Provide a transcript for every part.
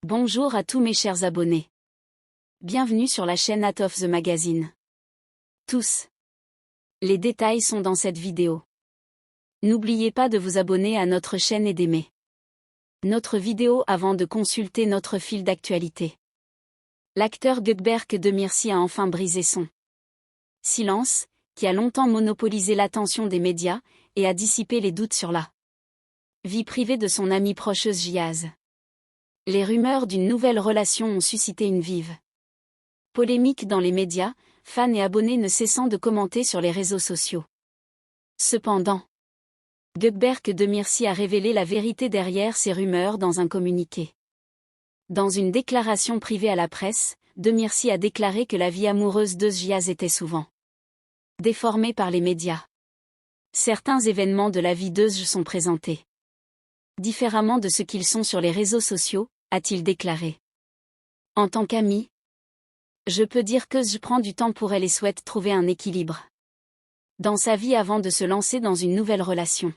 Bonjour à tous mes chers abonnés. Bienvenue sur la chaîne Out of the Magazine. Tous. Les détails sont dans cette vidéo. N'oubliez pas de vous abonner à notre chaîne et d'aimer notre vidéo avant de consulter notre fil d'actualité. L'acteur Gökberk Demirci a enfin brisé son silence, qui a longtemps monopolisé l'attention des médias, et a dissipé les doutes sur la vie privée de son ami proche Özjaz. Les rumeurs d'une nouvelle relation ont suscité une vive polémique dans les médias, fans et abonnés ne cessant de commenter sur les réseaux sociaux. Cependant, Gökberk Demirci a révélé la vérité derrière ces rumeurs dans un communiqué. Dans une déclaration privée à la presse, Demirci a déclaré que la vie amoureuse d'Özjaz était souvent déformée par les médias. Certains événements de la vie d'Özj sont présentés différemment de ce qu'ils sont sur les réseaux sociaux, a-t-il déclaré. En tant qu'ami, je peux dire que je prends du temps pour elle et souhaite trouver un équilibre dans sa vie avant de se lancer dans une nouvelle relation.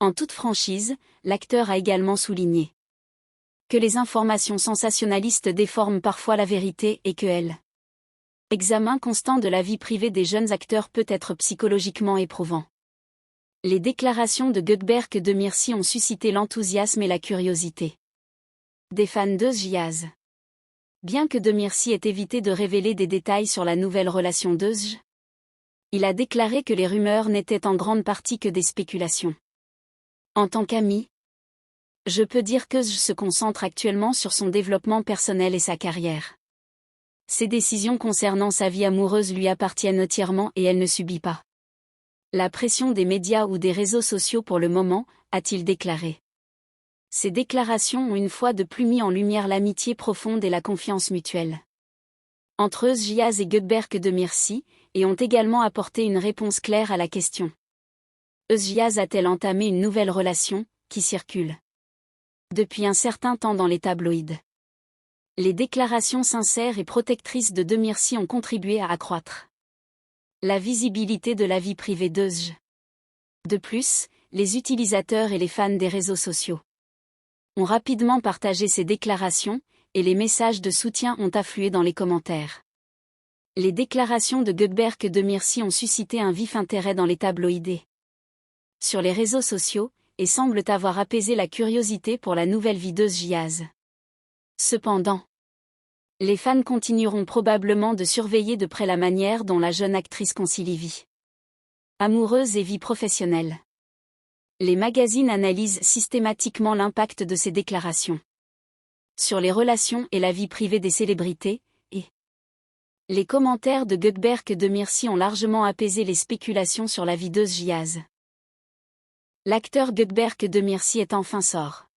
En toute franchise, l'acteur a également souligné que les informations sensationnalistes déforment parfois la vérité et que l'examen constant de la vie privée des jeunes acteurs peut être psychologiquement éprouvant. Les déclarations de Gökberk Demirci ont suscité l'enthousiasme et la curiosité des fans d'Özjaz. Bien que Demirci ait évité de révéler des détails sur la nouvelle relation d'Özj, il a déclaré que les rumeurs n'étaient en grande partie que des spéculations. En tant qu'ami, je peux dire qu'Özj se concentre actuellement sur son développement personnel et sa carrière. Ses décisions concernant sa vie amoureuse lui appartiennent entièrement et elle ne subit pas la pression des médias ou des réseaux sociaux pour le moment, a-t-il déclaré. Ces déclarations ont une fois de plus mis en lumière l'amitié profonde et la confiance mutuelle entre Özjaz et Gökberk Demirci, et ont également apporté une réponse claire à la question. Özjaz a-t-elle entamé une nouvelle relation, qui circule depuis un certain temps dans les tabloïds. Les déclarations sincères et protectrices de Demirci ont contribué à accroître la visibilité de la vie privée d'Özj. De plus, les utilisateurs et les fans des réseaux sociaux ont rapidement partagé ces déclarations, et les messages de soutien ont afflué dans les commentaires. Les déclarations de Gökberk Demirci ont suscité un vif intérêt dans les tabloïds sur les réseaux sociaux, et semblent avoir apaisé la curiosité pour la nouvelle vie d'Özjaz. Cependant, les fans continueront probablement de surveiller de près la manière dont la jeune actrice concilie vie amoureuse et vie professionnelle. Les magazines analysent systématiquement l'impact de ces déclarations sur les relations et la vie privée des célébrités, et les commentaires de Gökberk Demirci ont largement apaisé les spéculations sur la vie d'Özjaz. L'acteur Gökberk Demirci est enfin sort